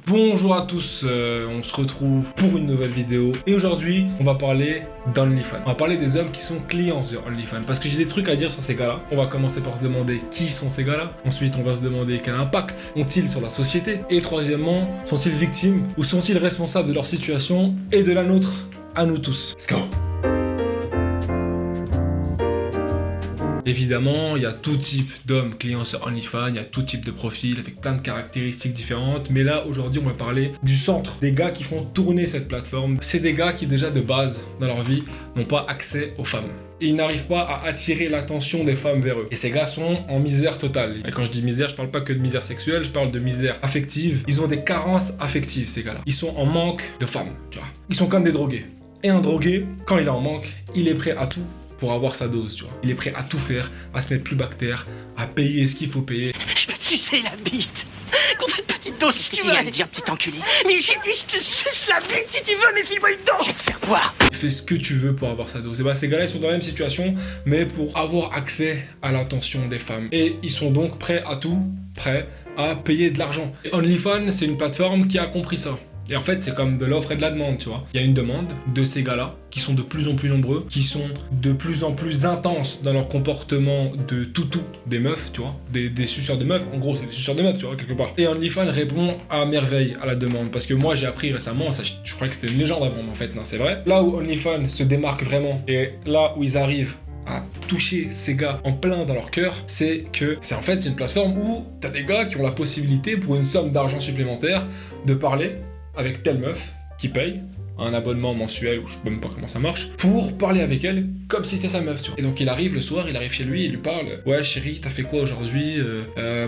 Bonjour à tous, on se retrouve pour une nouvelle vidéo et aujourd'hui on va parler d'OnlyFans. On va parler des hommes qui sont clients sur OnlyFans parce que j'ai des trucs à dire sur ces gars-là. On va commencer par se demander qui sont ces gars-là. Ensuite on va se demander quel impact ont-ils sur la société. Et troisièmement, sont-ils victimes ou sont-ils responsables de leur situation et de la nôtre à nous tous. Let's go! Évidemment, il y a tout type d'hommes clients sur OnlyFans, il y a tout type de profils avec plein de caractéristiques différentes. Mais là, aujourd'hui, on va parler du centre, des gars qui font tourner cette plateforme. C'est des gars qui, déjà de base, dans leur vie, n'ont pas accès aux femmes. Et ils n'arrivent pas à attirer l'attention des femmes vers eux. Et ces gars sont en misère totale. Et quand je dis misère, je parle pas que de misère sexuelle, je parle de misère affective. Ils ont des carences affectives, ces gars-là. Ils sont en manque de femmes, tu vois. Ils sont comme des drogués. Et un drogué, quand il est en manque, il est prêt à tout pour avoir sa dose, tu vois. Il est prêt à tout faire, à se mettre plus bactère, à payer ce qu'il faut payer. Je peux te sucer la bite. Qu'on fait une petite dose si tu veux. Dire petit enculé. Mais j'ai dit je te suce la bite si tu veux, mais file-moi une dose. Je vais te faire voir. Il fait ce que tu veux pour avoir sa dose. Et bah ces gars-là, ils sont dans la même situation, mais pour avoir accès à l'attention des femmes. Et ils sont donc prêts à tout, prêts à payer de l'argent. Et OnlyFans, c'est une plateforme qui a compris ça. Et en fait, c'est comme de l'offre et de la demande, tu vois. Il y a une demande de ces gars-là qui sont de plus en plus nombreux, qui sont de plus en plus intenses dans leur comportement de toutou des meufs, tu vois. Des suceurs de meufs, en gros, c'est des suceurs de meufs, tu vois, quelque part. Et OnlyFans répond à merveille à la demande. Parce que moi, j'ai appris récemment, ça, je croyais que c'était une légende avant, mais en fait, non, c'est vrai. Là où OnlyFans se démarque vraiment, et là où ils arrivent à toucher ces gars en plein dans leur cœur, c'est une plateforme où t'as des gars qui ont la possibilité, pour une somme d'argent supplémentaire, de parler avec telle meuf qui paye un abonnement mensuel, ou je sais même pas comment ça marche, pour parler avec elle comme si c'était sa meuf, tu vois. Et donc il arrive le soir, il arrive chez lui, il lui parle « Ouais chérie, t'as fait quoi aujourd'hui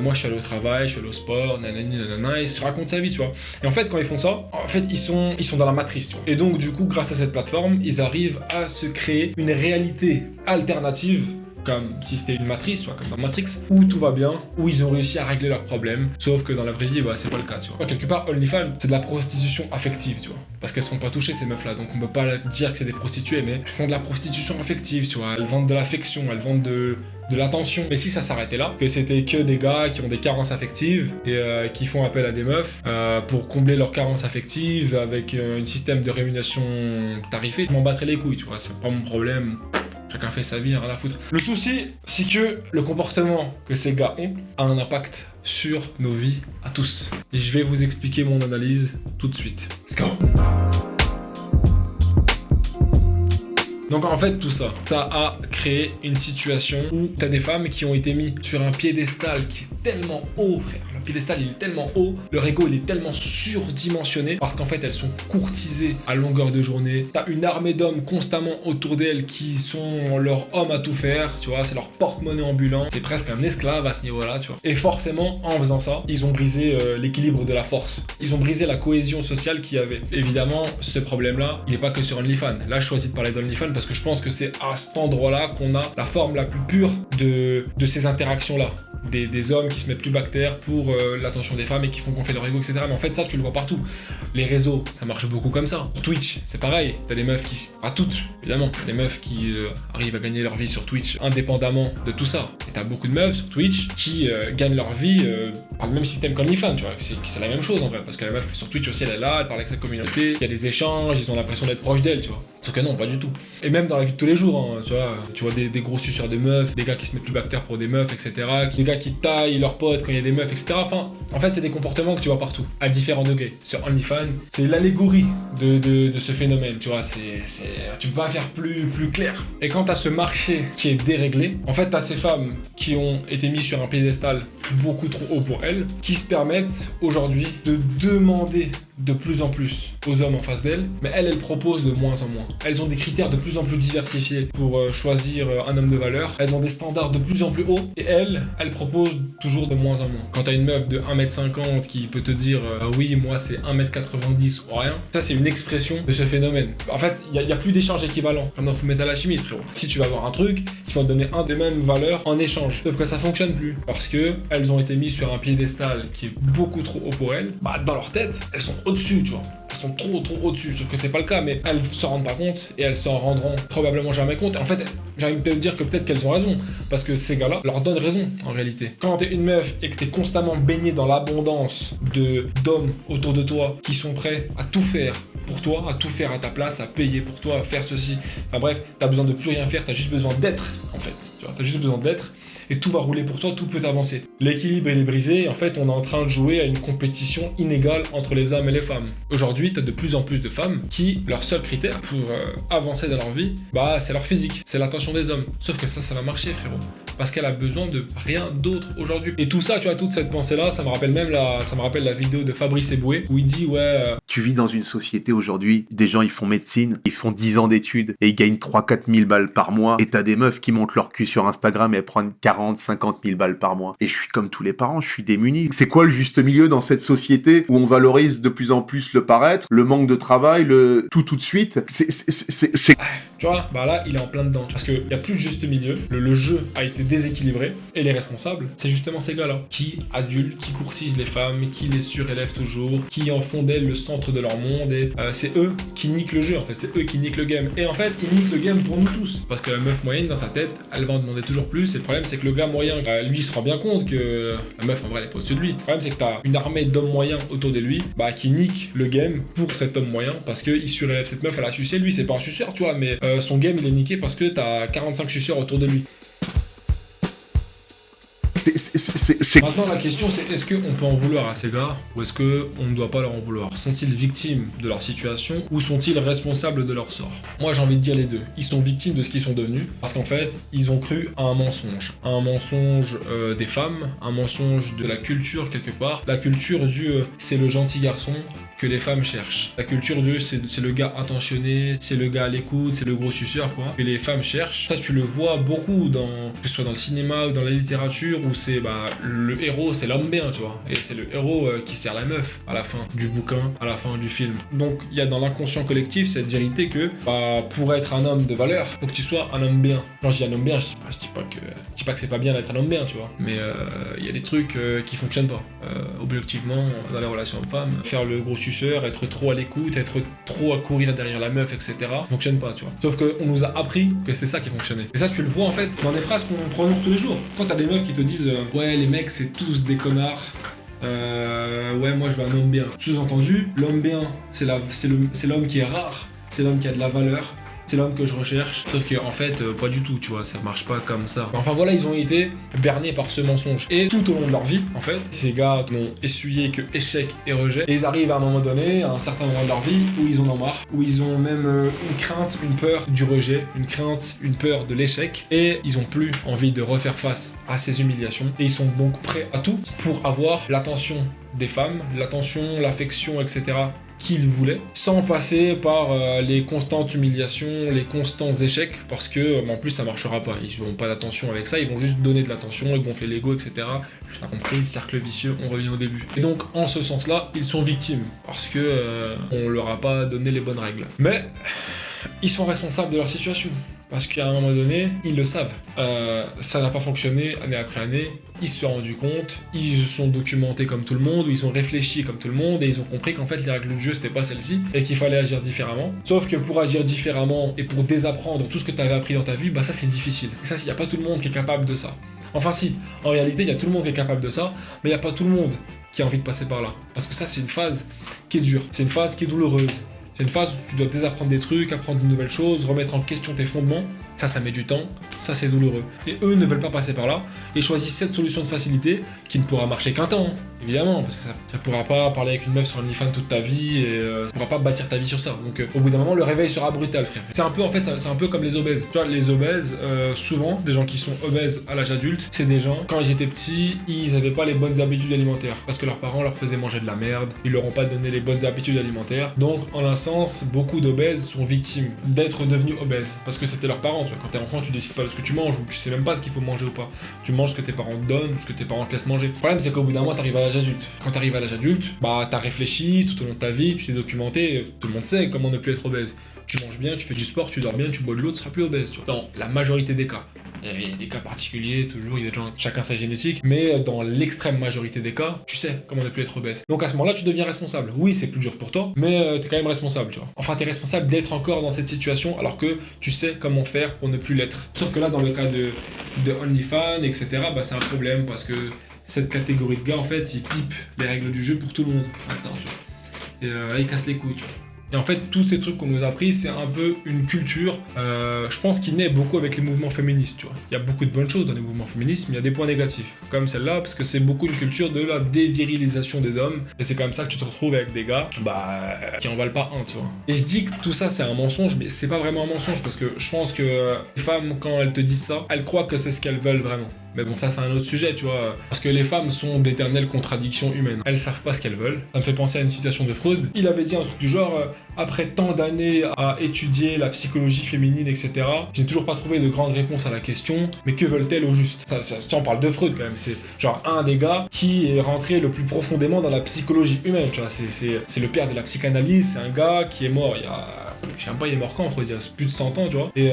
moi je suis allé au travail, je suis allé au sport, nanani nanana », il se raconte sa vie, tu vois. Et en fait quand ils font ça, en fait ils sont dans la matrice, tu vois. Et donc du coup grâce à cette plateforme, ils arrivent à se créer une réalité alternative, comme si c'était une matrice, tu vois, comme dans Matrix, où tout va bien, où ils ont réussi à régler leurs problèmes, sauf que dans la vraie vie, bah, c'est pas le cas, tu vois. Quelque part, OnlyFans, c'est de la prostitution affective, tu vois, parce qu'elles sont pas touchées, ces meufs-là, donc on peut pas dire que c'est des prostituées, mais elles font de la prostitution affective, tu vois, elles vendent de l'affection, elles vendent de l'attention. Mais si ça s'arrêtait là, que c'était que des gars qui ont des carences affectives et qui font appel à des meufs pour combler leurs carences affectives avec un système de rémunération tarifée, je m'en battrais les couilles, tu vois, c'est pas mon problème. Chacun fait sa vie, rien à foutre. Le souci, c'est que le comportement que ces gars ont a un impact sur nos vies à tous. Et je vais vous expliquer mon analyse tout de suite. Let's go! Donc en fait tout ça a créé une situation où t'as des femmes qui ont été mises sur un piédestal qui est tellement haut, frère. Le piédestal il est tellement haut, leur ego il est tellement surdimensionné parce qu'en fait elles sont courtisées à longueur de journée. T'as une armée d'hommes constamment autour d'elles qui sont leurs hommes à tout faire, tu vois, c'est leur porte-monnaie ambulant. C'est presque un esclave à ce niveau-là, tu vois. Et forcément en faisant ça, ils ont brisé l'équilibre de la force. Ils ont brisé la cohésion sociale qu'il y avait. Évidemment, ce problème-là, il n'est pas que sur OnlyFans. Là je choisis de parler d'OnlyFans parce que je pense que c'est à cet endroit-là qu'on a la forme la plus pure de ces interactions-là. Des hommes qui se mettent plus bactères pour l'attention des femmes et qui font gonfler leur ego, etc. Mais en fait, ça, tu le vois partout. Les réseaux, ça marche beaucoup comme ça. Sur Twitch, c'est pareil. T'as des meufs qui... Pas toutes, évidemment. Des meufs qui arrivent à gagner leur vie sur Twitch indépendamment de tout ça. Et t'as beaucoup de meufs sur Twitch qui gagnent leur vie par le même système qu'OnlyFans, tu vois. C'est la même chose, en vrai. Parce que la meuf sur Twitch aussi, elle est là, elle parle avec sa communauté. Il y a des échanges, ils ont l'impression d'être proches d'elle, tu vois. Sauf que non, pas du tout. Et même dans la vie de tous les jours, hein, tu vois des gros suceurs de meufs, des gars qui se mettent plus bactères pour des meufs, etc. Des gars qui taillent leurs potes quand il y a des meufs, etc. Enfin, en fait, c'est des comportements que tu vois partout, à différents degrés. Sur OnlyFans, c'est l'allégorie de ce phénomène, tu vois. Tu peux pas faire plus clair. Et quand t'as ce marché qui est déréglé, en fait, t'as ces femmes qui ont été mises sur un piédestal beaucoup trop haut pour elles, qui se permettent aujourd'hui de demander de plus en plus aux hommes en face d'elles, mais elles proposent de moins en moins. Elles ont des critères de plus en plus diversifiés pour choisir un homme de valeur. Elles ont des standards de plus en plus hauts et elles proposent toujours de moins en moins. Quand t'as une meuf de 1m50 qui peut te dire oui, moi c'est 1m90 ou rien, ça c'est une expression de ce phénomène. En fait, il y a plus d'échanges équivalents, comme dans Fullmetal Alchemist, frérot. Si tu vas avoir un truc, ils vont te donner un des mêmes valeurs en échange. Sauf que ça fonctionne plus parce que elles ont été mises sur un piédestal qui est beaucoup trop haut pour elles. Bah dans leur tête, elles sont au-dessus, tu vois. Elles sont trop au-dessus, sauf que c'est pas le cas, mais elles se rendent pas compte. compte et elles s'en rendront probablement jamais compte. En fait, j'ai envie de te dire que peut-être qu'elles ont raison, parce que ces gars-là leur donnent raison en réalité. Quand t'es une meuf et que t'es constamment baigné dans l'abondance d'hommes autour de toi qui sont prêts à tout faire pour toi, à tout faire à ta place, à payer pour toi, à faire ceci, enfin bref, t'as besoin de plus rien faire, t'as juste besoin d'être en fait. Tu vois, t'as juste besoin d'être. Et tout va rouler pour toi, tout peut avancer. L'équilibre il est brisé, en fait on est en train de jouer à une compétition inégale entre les hommes et les femmes. Aujourd'hui, t'as de plus en plus de femmes qui, leur seul critère pour avancer dans leur vie, bah c'est leur physique, c'est l'attention des hommes. Sauf que ça va marcher frérot, parce qu'elle a besoin de rien d'autre aujourd'hui. Et tout ça, tu vois, toute cette pensée-là, ça me rappelle la vidéo de Fabrice Eboué, où il dit Tu vis dans une société aujourd'hui, des gens ils font médecine, ils font 10 ans d'études, et ils gagnent 3-4 000 balles par mois, et t'as des meufs qui montent leur cul sur Instagram et elles prennent 40-50 000 balles par mois. Et je suis comme tous les parents, je suis démuni. C'est quoi le juste milieu dans cette société où on valorise de plus en plus le paraître, le manque de travail, le tout de suite? C'est... Tu vois, bah là, il est en plein dedans. Parce qu'il n'y a plus de juste milieu, le jeu a été déséquilibré, et les responsables, c'est justement ces gars-là, qui adulent, qui courtisent les femmes, qui les surélèvent toujours, qui en font d'elles le centre de leur monde, et c'est eux qui niquent le jeu, en fait, c'est eux qui niquent le game. Et en fait, ils niquent le game pour nous tous. Parce que la meuf moyenne, dans sa tête, elle va en demander toujours plus, et le problème, c'est que le gars moyen, lui, il se rend bien compte que la meuf, en vrai, elle est pas au-dessus de lui. Le problème, c'est que t'as une armée d'hommes moyens autour de lui, bah, qui niquent le game pour cet homme moyen, parce qu'il surélève cette meuf, elle a sucé, lui, c'est pas un suceur, tu vois, mais son game, il est niqué parce que t'as 45 suceurs autour de lui. Maintenant, la question, c'est est-ce qu'on peut en vouloir à ces gars ou est-ce qu'on ne doit pas leur en vouloir? Sont-ils victimes de leur situation ou sont-ils responsables de leur sort? Moi, j'ai envie de dire les deux. Ils sont victimes de ce qu'ils sont devenus parce qu'en fait, ils ont cru à un mensonge. Un mensonge des femmes, un mensonge de la culture quelque part. La culture du c'est le gentil garçon que les femmes cherchent. La culture du c'est le gars attentionné, c'est le gars à l'écoute, c'est le gros suceur quoi. Que les femmes cherchent. Ça, tu le vois beaucoup que ce soit dans le cinéma ou dans la littérature où c'est le héros, c'est l'homme bien, tu vois. Et c'est le héros qui sert la meuf à la fin du bouquin, à la fin du film. Donc il y a dans l'inconscient collectif cette vérité que pour être un homme de valeur, faut que tu sois un homme bien. Quand je dis un homme bien, je dis pas que c'est pas bien d'être un homme bien, tu vois. Mais il y a des trucs qui fonctionnent pas. Objectivement, dans les relations hommes-femmes, faire le gros suceur, être trop à l'écoute, être trop à courir derrière la meuf, etc. fonctionne pas, tu vois. Sauf qu'on nous a appris que c'était ça qui fonctionnait. Et ça, tu le vois en fait dans des phrases qu'on prononce tous les jours. Quand t'as des meufs qui te disent ouais, les mecs, c'est tous des connards. Ouais, moi je veux un homme bien. Sous-entendu, l'homme bien, c'est l'homme qui est rare, c'est l'homme qui a de la valeur, c'est l'homme que je recherche. Sauf que en fait, pas du tout, tu vois, ça marche pas comme ça. Enfin voilà, ils ont été bernés par ce mensonge. Et tout au long de leur vie, en fait, ces gars n'ont essuyé que échec et rejet. Et ils arrivent à un moment donné, à un certain moment de leur vie, où ils en ont marre, où ils ont même une crainte, une peur du rejet, une crainte, une peur de l'échec. Et ils ont plus envie de refaire face à ces humiliations. Et ils sont donc prêts à tout pour avoir l'attention des femmes, l'attention, l'affection, etc. qu'ils voulaient, sans passer par les constantes humiliations, les constants échecs, parce que en plus ça marchera pas, ils n'auront pas d'attention avec ça, ils vont juste donner de l'attention et gonfler l'ego, etc. Tu as compris, cercle vicieux, on revient au début. Et donc en ce sens-là, ils sont victimes, parce que on leur a pas donné les bonnes règles. Mais ils sont responsables de leur situation. Parce qu'à un moment donné, ils le savent. Ça n'a pas fonctionné année après année. Ils se sont rendus compte, ils se sont documentés comme tout le monde, ou ils ont réfléchi comme tout le monde, et ils ont compris qu'en fait les règles du jeu c'était pas celle-ci, et qu'il fallait agir différemment. Sauf que pour agir différemment et pour désapprendre tout ce que tu avais appris dans ta vie, bah ça c'est difficile. Et ça, il n'y a pas tout le monde qui est capable de ça. Enfin si, en réalité il y a tout le monde qui est capable de ça, mais il n'y a pas tout le monde qui a envie de passer par là. Parce que ça c'est une phase qui est dure, c'est une phase qui est douloureuse. C'est une phase où tu dois désapprendre des trucs, apprendre de nouvelles choses, remettre en question tes fondements. Ça met du temps, ça c'est douloureux. Et eux ne veulent pas passer par là et choisissent cette solution de facilité qui ne pourra marcher qu'un temps, évidemment, parce que ça ne pourra pas parler avec une meuf sur OnlyFans toute ta vie et ça ne pourra pas bâtir ta vie sur ça. Donc au bout d'un moment, le réveil sera brutal, frère. C'est un peu en fait, c'est un peu comme les obèses. Tu vois, les obèses, souvent, des gens qui sont obèses à l'âge adulte, c'est des gens, quand ils étaient petits, ils n'avaient pas les bonnes habitudes alimentaires parce que leurs parents leur faisaient manger de la merde, ils leur ont pas donné les bonnes habitudes alimentaires. Donc en un sens, beaucoup d'obèses sont victimes d'être devenus obèses parce que c'était leurs parents. Quand t'es enfant, tu décides pas de ce que tu manges ou tu sais même pas ce qu'il faut manger ou pas. Tu manges ce que tes parents te donnent ou ce que tes parents te laissent manger. Le problème, c'est qu'au bout d'un moment, t'arrives à l'âge adulte. Quand t'arrives à l'âge adulte, bah t'as réfléchi tout au long de ta vie, tu t'es documenté, tout le monde sait comment ne plus être obèse. Tu manges bien, tu fais du sport, tu dors bien, tu bois de l'eau, tu seras plus obèse, tu vois. Dans la majorité des cas. Il y a des cas particuliers, toujours, il y a des gens, chacun sa génétique, mais dans l'extrême majorité des cas, tu sais comment ne plus être obèse. Donc à ce moment-là, tu deviens responsable. Oui, c'est plus dur pour toi, mais t'es quand même responsable, tu vois. Enfin, t'es responsable d'être encore dans cette situation, alors que tu sais comment faire pour ne plus l'être. Sauf que là, dans le cas de OnlyFans, etc., bah, c'est un problème, parce que cette catégorie de gars, en fait, ils pipent les règles du jeu pour tout le monde, maintenant, tu vois. Et ils cassent les couilles, tu vois. Et en fait, tous ces trucs qu'on nous a appris, c'est un peu une culture, je pense, qui naît beaucoup avec les mouvements féministes, tu vois. Il y a beaucoup de bonnes choses dans les mouvements féministes, mais il y a des points négatifs, comme celle-là, parce que c'est beaucoup une culture de la dévirilisation des hommes, et c'est comme ça que tu te retrouves avec des gars, qui en valent pas un, tu vois. Et je dis que tout ça, c'est un mensonge, mais c'est pas vraiment un mensonge, parce que je pense que les femmes, quand elles te disent ça, elles croient que c'est ce qu'elles veulent vraiment. Mais bon, ça c'est un autre sujet, tu vois. Parce que les femmes sont d'éternelles contradictions humaines. Elles savent pas ce qu'elles veulent. Ça me fait penser à une citation de Freud. Il avait dit un truc du genre après tant d'années à étudier la psychologie féminine, etc., j'ai toujours pas trouvé de grande réponse à la question, mais que veulent-elles au juste? Ça, on parle de Freud quand même. C'est genre un des gars qui est rentré le plus profondément dans la psychologie humaine, tu vois. C'est le père de la psychanalyse. C'est un gars qui est mort il y a... Je sais même pas, il est mort quand, Freud, il y a plus de 100 ans, tu vois. Et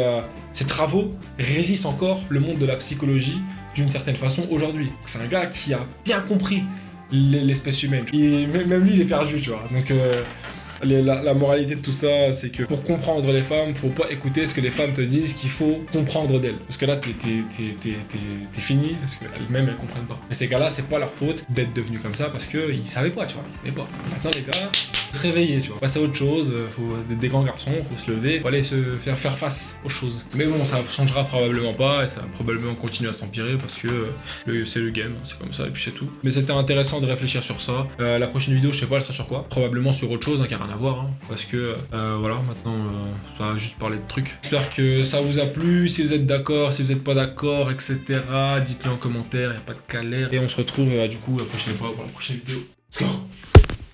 ses travaux régissent encore le monde de la psychologie d'une certaine façon aujourd'hui. C'est un gars qui a bien compris l'espèce humaine. Et même lui, il est perdu, tu vois. Donc la moralité de tout ça, c'est que pour comprendre les femmes, faut pas écouter ce que les femmes te disent qu'il faut comprendre d'elles. Parce que là, t'es fini, parce qu'elles-mêmes, elles comprennent pas. Mais ces gars-là, c'est pas leur faute d'être devenus comme ça, parce qu'ils savaient pas, tu vois. Ils savaient pas. Maintenant, les gars, faut se réveiller, tu vois. Passer à autre chose, faut des grands garçons, faut se lever, faut aller se faire face aux choses. Mais bon, ça changera probablement pas, et ça va probablement continuer à s'empirer, parce que c'est le game, c'est comme ça, et puis c'est tout. Mais c'était intéressant de réfléchir sur ça. La prochaine vidéo, je sais pas, elle sera sur quoi. Probablement sur autre chose, hein, car à voir, hein, parce que voilà, maintenant ça va juste parler de trucs. J'espère que ça vous a plu, si vous êtes d'accord, si vous n'êtes pas d'accord, etc. Dites-le en commentaire, il n'y a pas de galère. Et on se retrouve du coup la prochaine fois pour la prochaine vidéo. Let's go.